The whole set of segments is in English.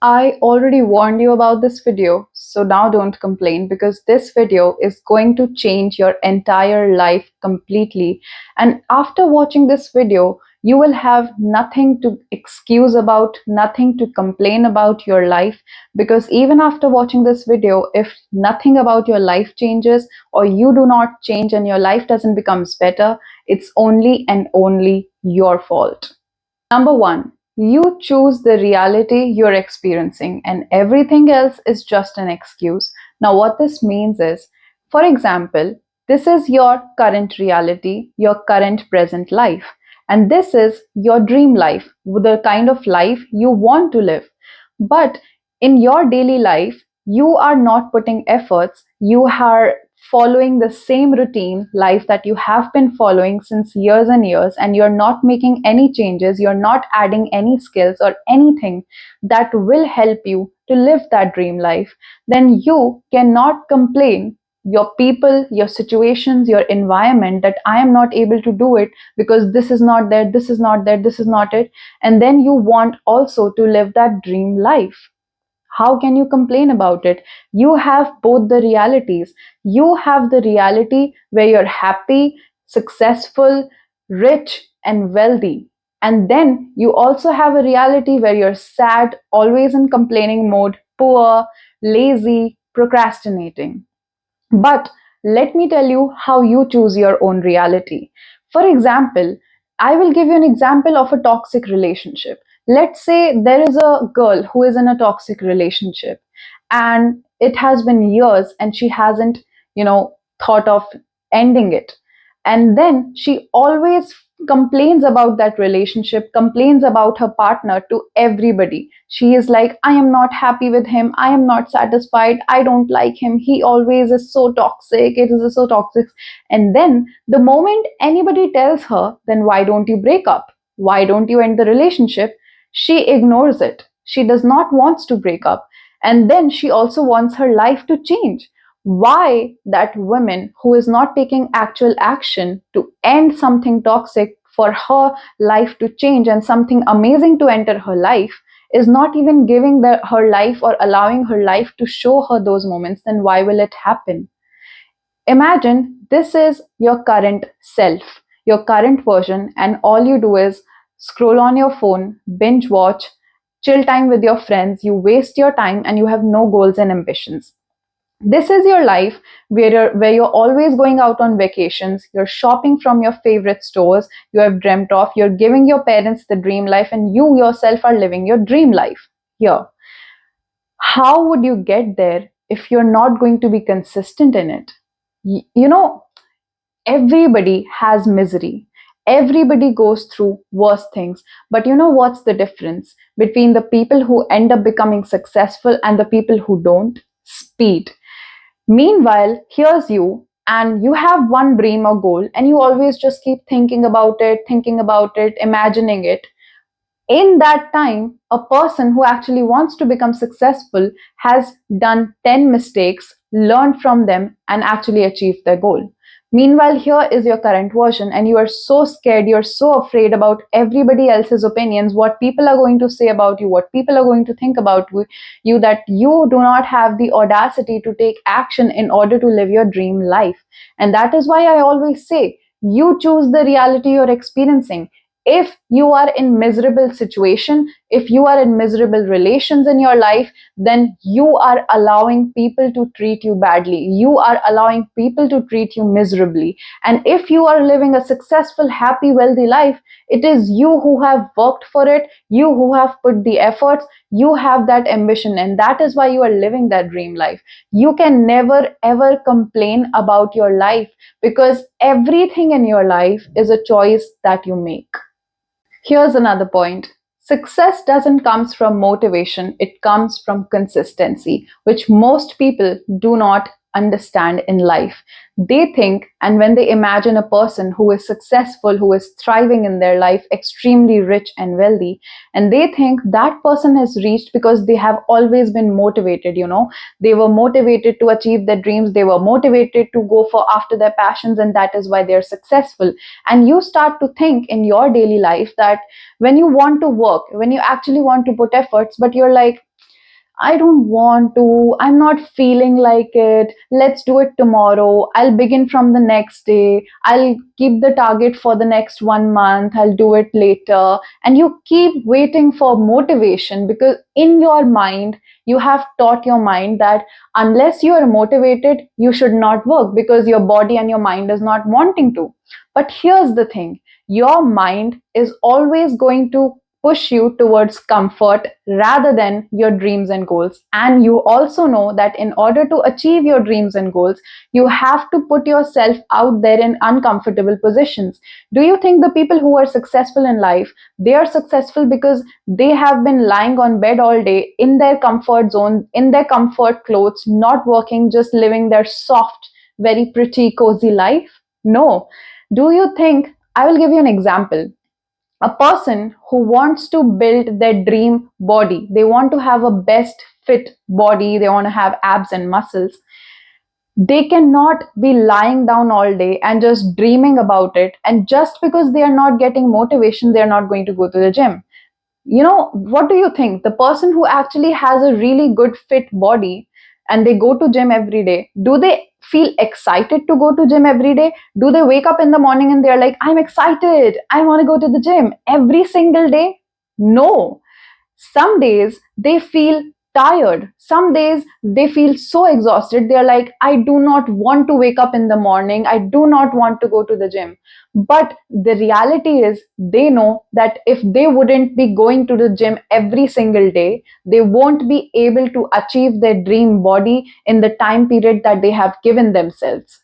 I already warned you about this video, so now don't complain because this video is going to change your entire life completely. And after watching this video, you will have nothing to excuse about, nothing to complain about your life, because even after watching this video, if nothing about your life changes or you do not change and your life doesn't becomes better, it's only and only your fault. Number one, you choose the reality you're experiencing, and everything else is just an excuse. Now, what this means is, for example, this is your current reality, your current present life, and this is your dream life, the kind of life you want to live. But in your daily life, you are not putting efforts, you are following the same routine life that you have been following since years and years, and you're not making any changes, you're not adding any skills or anything that will help you to live that dream life, then you cannot complain your people, your situations, your environment that I am not able to do it because this is not there, this is not there, this is not it. And then you want also to live that dream life. How can you complain about it? You have both the realities. You have the reality where you're happy, successful, rich, and wealthy. And then you also have a reality where you're sad, always in complaining mode, poor, lazy, procrastinating. But let me tell you how you choose your own reality. For example, I will give you an example of a toxic relationship. Let's say there is a girl who is in a toxic relationship and it has been years and she hasn't, thought of ending it. And then she always complains about that relationship, complains about her partner to everybody. She is like, I am not happy with him, I am not satisfied, I don't like him, he always is so toxic, it is so toxic. And then the moment anybody tells her, then why don't you break up, why don't you end the relationship, she ignores it. She does not wants to break up, and then she also wants her life to change. Why that woman who is not taking actual action to end something toxic for her life to change and something amazing to enter her life is not even giving her life or allowing her life to show her those moments, then why will it happen? Imagine this is your current self, your current version, and all you do is scroll on your phone, binge watch, chill time with your friends, you waste your time, and you have no goals and ambitions. This is your life where you're always going out on vacations, you're shopping from your favorite stores you have dreamt of, you're giving your parents the dream life, and you yourself are living your dream life here. How would you get there if you're not going to be consistent in it? You know, everybody has misery. Everybody goes through worse things. But you know what's the difference between the people who end up becoming successful and the people who don't? Speed. Meanwhile, here's you, and you have one dream or goal, and you always just keep thinking about it, imagining it. In that time, a person who actually wants to become successful has done 10 mistakes, learned from them, and actually achieved their goal. Meanwhile, here is your current version, and you are so scared, you're so afraid about everybody else's opinions, what people are going to say about you, what people are going to think about you, that you do not have the audacity to take action in order to live your dream life. And that is why I always say, you choose the reality you're experiencing. If you are in miserable situation, if you are in miserable relations in your life, then you are allowing people to treat you badly, you are allowing people to treat you miserably. And if you are living a successful, happy, wealthy life, it is you who have worked for it, you who have put the efforts, you have that ambition, and that is why you are living that dream life. You can never ever complain about your life, because everything in your life is a choice that you make. Here's another point. Success doesn't come from motivation, it comes from consistency, which most people do not understand in life. They think, and when they imagine a person who is successful, who is thriving in their life, extremely rich and wealthy, and they think that person has reached because they have always been motivated. They were motivated to achieve their dreams, they were motivated to go for after their passions, and that is why they're successful. And you start to think in your daily life that when you want to work, when you actually want to put efforts, but you're like, I don't want to, I'm not feeling like it, let's do it tomorrow, I'll begin from the next day, I'll keep the target for the next 1 month, I'll do it later. And you keep waiting for motivation because in your mind, you have taught your mind that unless you are motivated, you should not work because your body and your mind is not wanting to. But here's the thing, your mind is always going to push you towards comfort rather than your dreams and goals. And you also know that in order to achieve your dreams and goals, you have to put yourself out there in uncomfortable positions. Do you think the people who are successful in life, they are successful because they have been lying on bed all day in their comfort zone, in their comfort clothes, not working, just living their soft, very pretty, cozy life? No. Do you think, I will give you an example. A person who wants to build their dream body, they want to have a best fit body, they want to have abs and muscles, they cannot be lying down all day and just dreaming about it. And just because they are not getting motivation, they are not going to go to the gym. You know, what do you think? The person who actually has a really good fit body and they go to gym every day, do they feel excited to go to gym every day? Do they wake up in the morning and they're like, I'm excited, I want to go to the gym every single day? No. Some days they feel tired, some days they feel so exhausted, they're like, I do not want to wake up in the morning, I do not want to go to the gym. But the reality is, they know that if they wouldn't be going to the gym every single day, they won't be able to achieve their dream body in the time period that they have given themselves.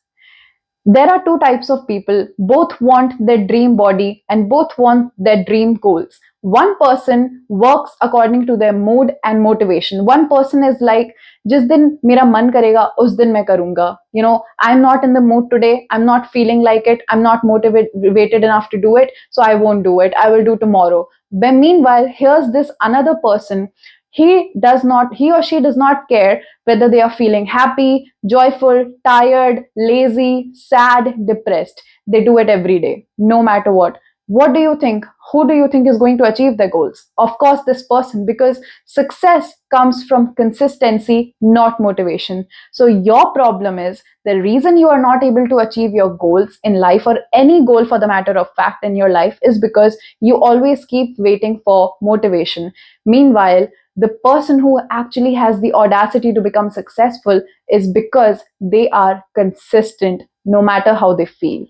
There are two types of people. Both want their dream body and both want their dream goals. One person works according to their mood and motivation. One person is like, जिस दिन मेरा मन करेगा उस दिन मैं करूंगा. You know, I'm not in the mood today. I'm not feeling like it. I'm not motivated enough to do it. So I won't do it. I will do tomorrow. But meanwhile, here's this another person. He or she does not care whether they are feeling happy, joyful, tired, lazy, sad, depressed. They do it every day, no matter what. What do you think? Who do you think is going to achieve their goals? Of course, this person, because success comes from consistency, not motivation. So, your problem is the reason you are not able to achieve your goals in life, or any goal for the matter of fact in your life, is because you always keep waiting for motivation. Meanwhile, the person who actually has the audacity to become successful is because they are consistent no matter how they feel.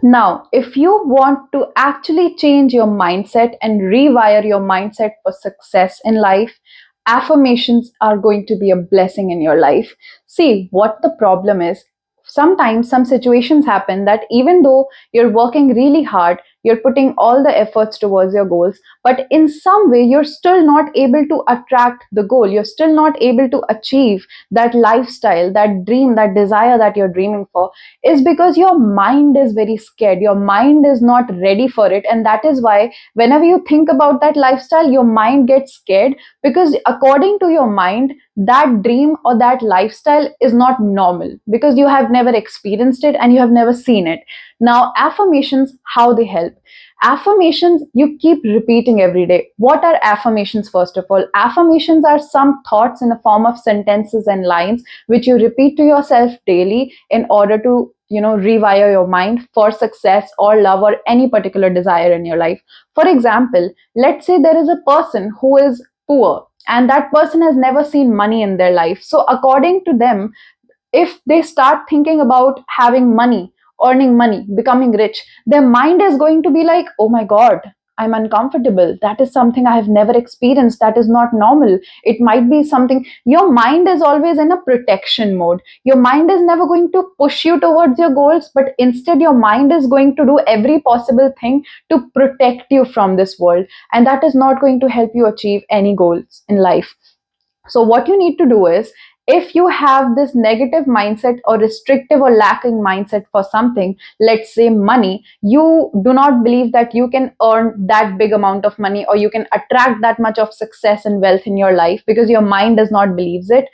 Now, if you want to actually change your mindset and rewire your mindset for success in life, affirmations are going to be a blessing in your life. See, what the problem is, sometimes some situations happen that even though you're working really hard, you're putting all the efforts towards your goals, but in some way you're still not able to attract the goal. You're still not able to achieve that lifestyle, that dream, that desire that you're dreaming for, is because your mind is very scared. Your mind is not ready for it. And that is why, whenever you think about that lifestyle, your mind gets scared because, according to your mind, that dream or that lifestyle is not normal because you have never experienced it and you have never seen it. Now, affirmations, how they help. Affirmations, you keep repeating every day. What are affirmations? First of all, affirmations are some thoughts in the form of sentences and lines which you repeat to yourself daily in order to, rewire your mind for success or love or any particular desire in your life. For example, let's say there is a person who is poor and that person has never seen money in their life. So according to them, if they start thinking about having money, earning money, becoming rich, their mind is going to be like, oh my God, I'm uncomfortable. That is something I have never experienced. That is not normal. It might be something. Your mind is always in a protection mode. Your mind is never going to push you towards your goals, but instead, your mind is going to do every possible thing to protect you from this world. And that is not going to help you achieve any goals in life. So, what you need to do is, if you have this negative mindset or restrictive or lacking mindset for something, let's say money, you do not believe that you can earn that big amount of money or you can attract that much of success and wealth in your life because your mind does not believes it.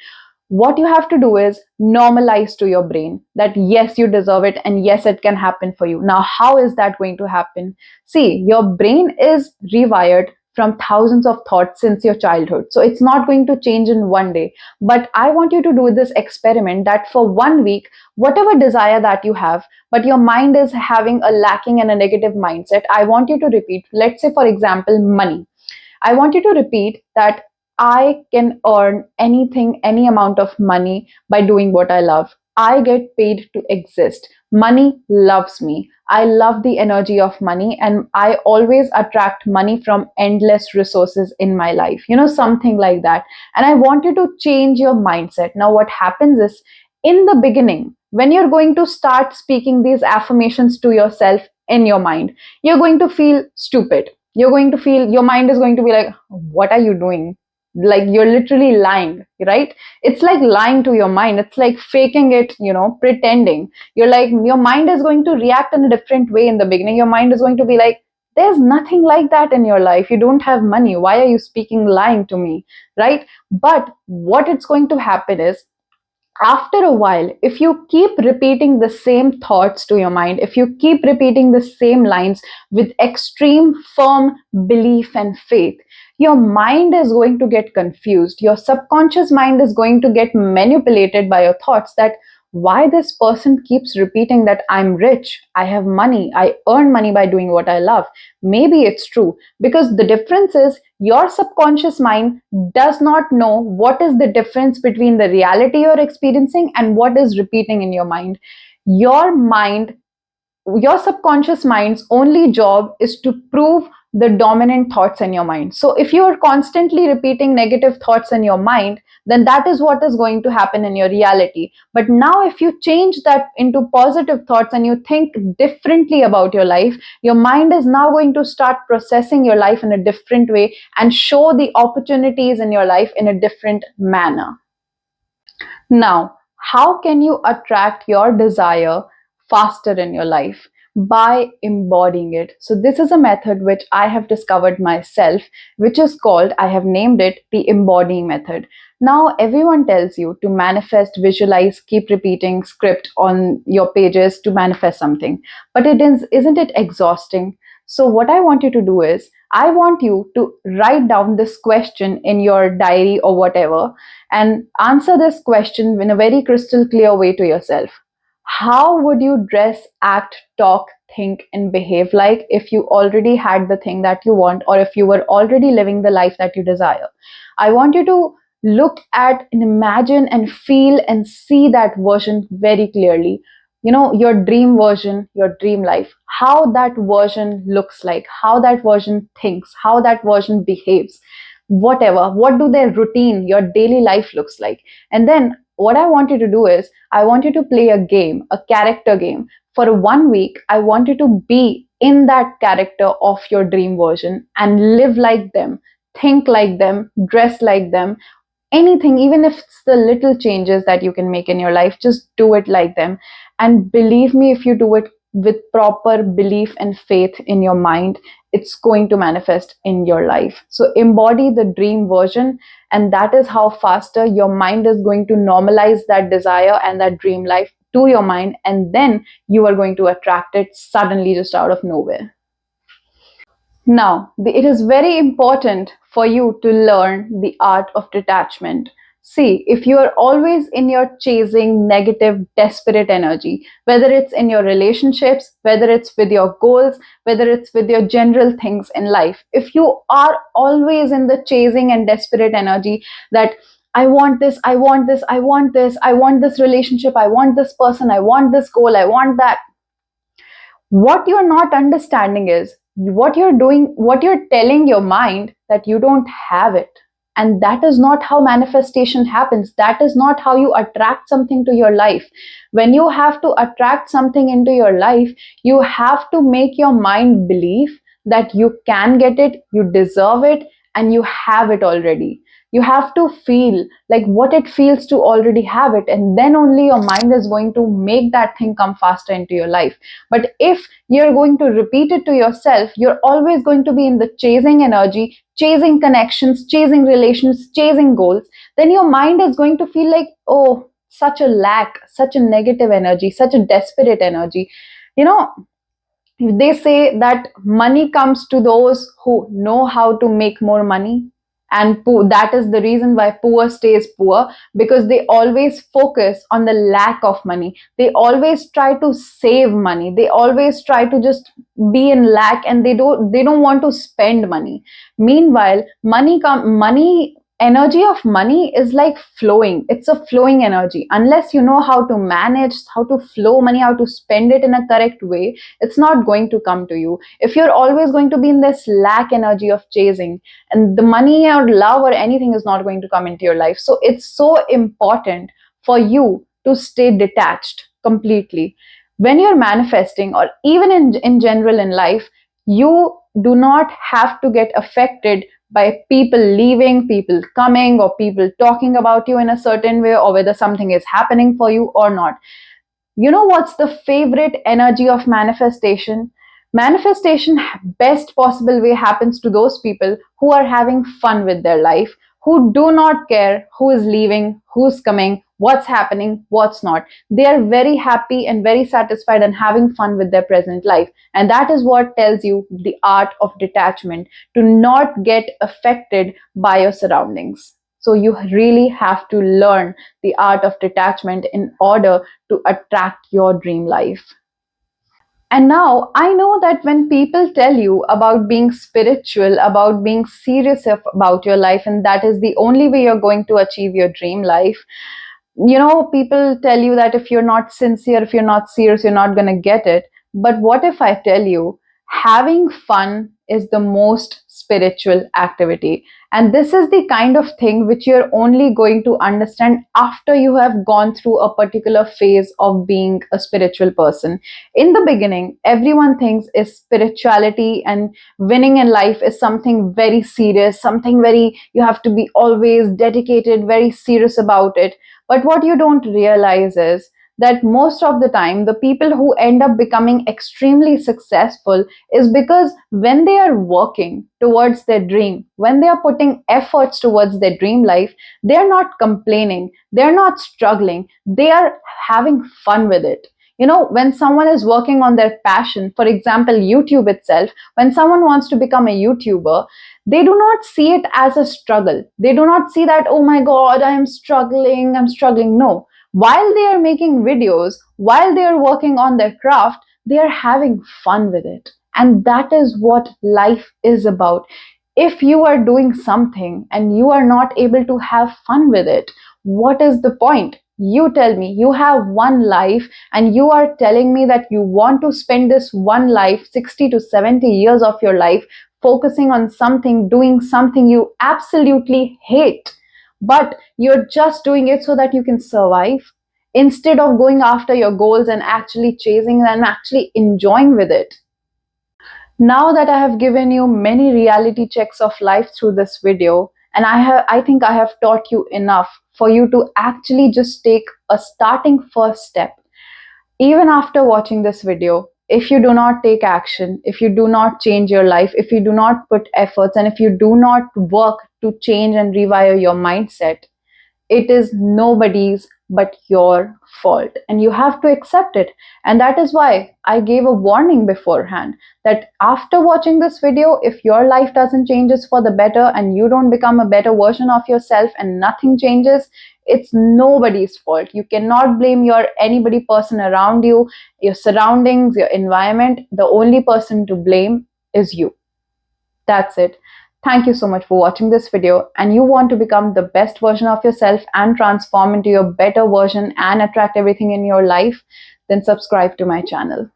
What you have to do is normalize to your brain that yes, you deserve it and yes, it can happen for you. Now, how is that going to happen? See, your brain is rewired from thousands of thoughts since your childhood. So it's not going to change in one day. But I want you to do this experiment that for 1 week, whatever desire that you have, but your mind is having a lacking and a negative mindset, I want you to repeat. Let's say, for example, money. I want you to repeat that I can earn anything, any amount of money by doing what I love. I get paid to exist. Money loves me. I love the energy of money, and I always attract money from endless resources in my life. Something like that. And I want you to change your mindset. Now, what happens is, in the beginning, when you're going to start speaking these affirmations to yourself in your mind, you're going to feel stupid. You're going to feel, your mind is going to be like, what are you doing? Like, you're literally lying, right? It's like lying to your mind. It's like faking it, pretending. You're like, your mind is going to react in a different way in the beginning. Your mind is going to be like, there's nothing like that in your life. You don't have money. Why are you speaking lying to me? Right? But what it's going to happen is, after a while, if you keep repeating the same thoughts to your mind, if you keep repeating the same lines with extreme firm belief and faith, your mind is going to get confused. Your subconscious mind is going to get manipulated by your thoughts, that why this person keeps repeating that I'm rich, I have money, I earn money by doing what I love. Maybe it's true, because the difference is, your subconscious mind does not know what is the difference between the reality you're experiencing and what is repeating in your mind. Your mind, your subconscious mind's only job is to prove the dominant thoughts in your mind. So if you are constantly repeating negative thoughts in your mind, then that is what is going to happen in your reality. But now, if you change that into positive thoughts and you think differently about your life, your mind is now going to start processing your life in a different way and show the opportunities in your life in a different manner. Now, how can you attract your desire faster in your life? By embodying it. So, this is a method which I have discovered myself, which is called, I have named it the embodying method. Now, everyone tells you to manifest, visualize, keep repeating script on your pages to manifest something. But isn't it exhausting? So, what I want you to do is, I want you to write down this question in your diary or whatever, and answer this question in a very crystal clear way to yourself. How would you dress, act, talk, think, and behave like if you already had the thing that you want, or if you were already living the life that you desire? I want you to look at and imagine and feel and see that version very clearly. Your dream version, your dream life, how that version looks like, how that version thinks, how that version behaves, whatever, what do their routine, your daily life looks like. And then what I want you to do is, I want you to play a game, a character game. For 1 week, I want you to be in that character of your dream version and live like them, think like them, dress like them, anything, even if it's the little changes that you can make in your life, just do it like them. And believe me, if you do it with proper belief and faith in your mind, it's going to manifest in your life. So embody the dream version, and that is how faster your mind is going to normalize that desire and that dream life to your mind, and then you are going to attract it suddenly, just out of nowhere. Now, it is very important for you to learn the art of detachment. See, if you are always in your chasing negative, desperate energy, whether it's in your relationships, whether it's with your goals, whether it's with your general things in life, if you are always in the chasing and desperate energy, that I want this, I want this, I want this, I want this relationship, I want this person, I want this goal, I want that, what you're not understanding is, what you're doing, what you're telling your mind, that you don't have it. And that is not how manifestation happens. That is not how you attract something to your life. When you have to attract something into your life, you have to make your mind believe that you can get it, you deserve it, and you have it already. You have to feel like what it feels to already have it, and then only your mind is going to make that thing come faster into your life. But if you're going to repeat it to yourself, you're always going to be in the chasing energy, chasing connections, chasing relations, chasing goals. Then your mind is going to feel like, oh, such a lack, such a negative energy, such a desperate energy. You know, They say that money comes to those who know how to make more money, and that is the reason why poor stays poor, because they always focus on the lack of money. They always try to save money, they always try to just be in lack, and they don't want to spend money. Meanwhile, money energy of money is like flowing. It's a flowing energy. Unless you know how to manage, how to flow money, how to spend it in a correct way, it's not going to come to you. If you're always going to be in this lack energy of chasing, and the money or love or anything is not going to come into your life. So it's so important for you to stay detached completely. When you're manifesting, or even in general in life, you do not have to get affected by people leaving, people coming, or people talking about you in a certain way, or whether something is happening for you or not. You know what's the favorite energy of manifestation? Manifestation, best possible way, happens to those people who are having fun with their life, who do not care who is leaving, who's coming, what's happening, what's not. They are very happy and very satisfied and having fun with their present life. And that is what tells you the art of detachment, to not get affected by your surroundings. So you really have to learn the art of detachment in order to attract your dream life. And now I know that when people tell you about being spiritual, about being serious about your life, and that is the only way you're going to achieve your dream life, people tell you that if you're not sincere, if you're not serious, you're not going to get it. But what if I tell you having fun is the most spiritual activity? And this is the kind of thing which you're only going to understand after you have gone through a particular phase of being a spiritual person. In the beginning, everyone thinks is spirituality and winning in life is something very serious, something very, you have to be always dedicated, very serious about it. But what you don't realize is that most of the time, the people who end up becoming extremely successful is because when they are working towards their dream, when they are putting efforts towards their dream life, they are not complaining, they're not struggling, they are having fun with it. When someone is working on their passion, for example, YouTube itself, when someone wants to become a YouTuber, they do not see it as a struggle. They do not see that, oh my God, I'm struggling, I'm struggling. No. While they are making videos, while they are working on their craft, they are having fun with it. And that is what life is about. If you are doing something and you are not able to have fun with it, what is the point? You tell me, you have one life, and you are telling me that you want to spend this one life, 60 to 70 years of your life, focusing on something, doing something you absolutely hate, but you're just doing it so that you can survive, instead of going after your goals and actually chasing and actually enjoying with it. Now that I have given you many reality checks of life through this video, and I think I have taught you enough for you to actually just take a starting first step. Even after watching this video, if you do not take action, if you do not change your life, if you do not put efforts, and if you do not work to change and rewire your mindset, it is nobody's but your fault, and you have to accept it. And that is why I gave a warning beforehand that after watching this video, if your life doesn't changes for the better and you don't become a better version of yourself and nothing changes, it's nobody's fault. You cannot blame your anybody person around you, your surroundings, your environment. The only person to blame is you. That's it. Thank you so much for watching this video, and you want to become the best version of yourself and transform into your better version and attract everything in your life, then subscribe to my channel.